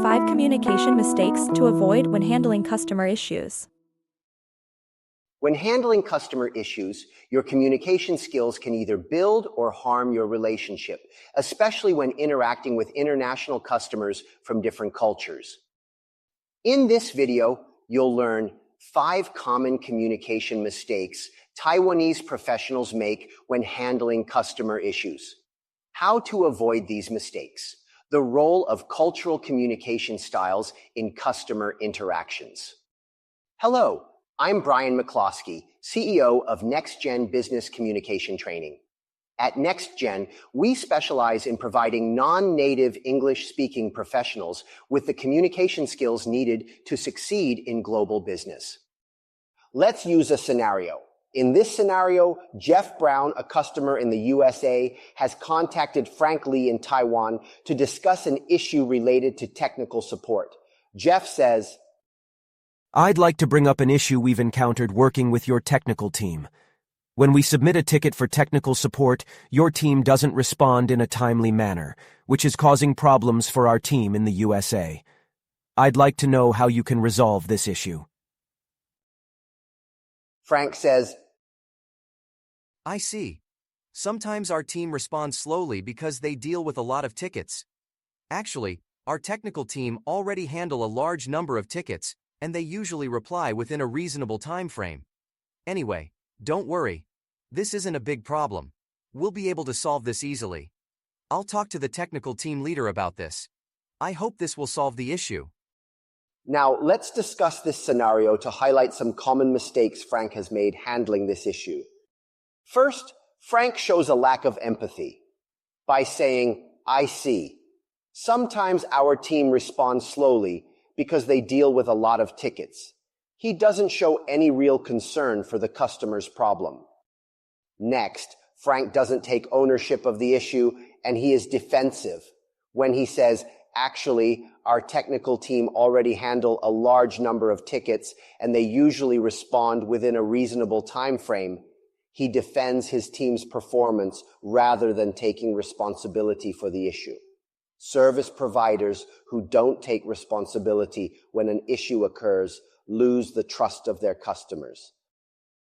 5 communication mistakes to avoid when handling customer issues. When handling customer issues, your communication skills can either build or harm your relationship, especially when interacting with international customers from different cultures. In this video, you'll learn 5 common communication mistakes Taiwanese professionals make when handling customer issues, how to avoid these mistakes, the role of cultural communication styles in customer interactions. Hello, I'm Brian McCloskey, CEO of NextGen Business Communication Training. At NextGen, we specialize in providing non-native English-speaking professionals with the communication skills needed to succeed in global business. Let's use a scenario. In this scenario, Jeff Brown, a customer in the USA, has contacted Frank Lee in Taiwan to discuss an issue related to technical support. Jeff says, "I'd like to bring up an issue we've encountered working with your technical team. When we submit a ticket for technical support, your team doesn't respond in a timely manner, which is causing problems for our team in the USA. I'd like to know how you can resolve this issue." Frank says, I see. Sometimes our team responds slowly because they deal with a lot of tickets. Actually, our technical team already handle a large number of tickets, and they usually reply within a reasonable time frame. Anyway, don't worry. This isn't a big problem. We'll be able to solve this easily. I'll talk to the technical team leader about this. I hope this will solve the issue. Now, let's discuss this scenario to highlight some common mistakes Frank has made handling this issue. First, Frank shows a lack of empathy by saying, "I see. Sometimes our team responds slowly because they deal with a lot of tickets." He doesn't show any real concern for the customer's problem. Next, Frank doesn't take ownership of the issue, and he is defensive when he says, "Actually, our technical team already handle a large number of tickets, and they usually respond within a reasonable time frame." He defends his team's performance rather than taking responsibility for the issue. Service providers who don't take responsibility when an issue occurs lose the trust of their customers.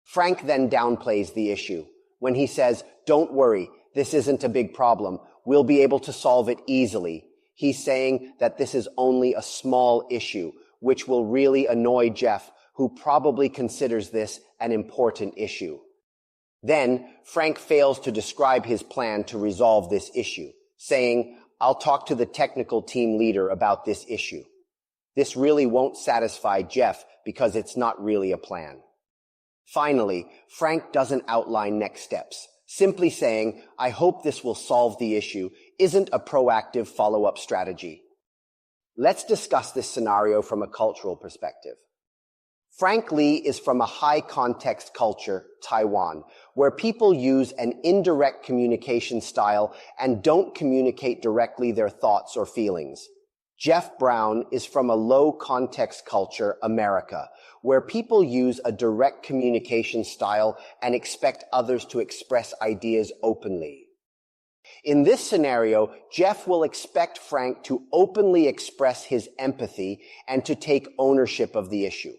Frank then downplays the issue when he says, "Don't worry, this isn't a big problem. We'll be able to solve it easily." He's saying that this is only a small issue, which will really annoy Jeff, who probably considers this an important issue. Then, Frank fails to describe his plan to resolve this issue, saying, "I'll talk to the technical team leader about this issue." This really won't satisfy Jeff because it's not really a plan. Finally, Frank doesn't outline next steps. Simply saying, "I hope this will solve the issue," isn't a proactive follow-up strategy. Let's discuss this scenario from a cultural perspective. Frank Lee is from a high-context culture, Taiwan, where people use an indirect communication style and don't communicate directly their thoughts or feelings. Jeff Brown is from a low-context culture, America, where people use a direct communication style and expect others to express ideas openly. In this scenario, Jeff will expect Frank to openly express his empathy and to take ownership of the issue.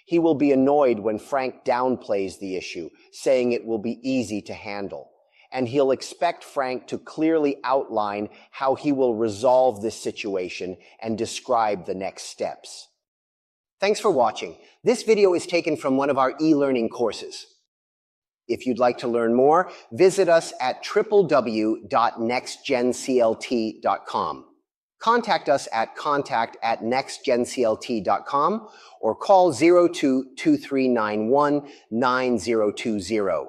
He will be annoyed when Frank downplays the issue, saying it will be easy to handle. And he'll expect Frank to clearly outline how he will resolve this situation and describe the next steps. Thanks for watching. This video is taken from one of our e-learning courses. If you'd like to learn more, visit us at www.nextgenclt.com. Contact us at contact@nextgenclt.com or call 02-2391-9020.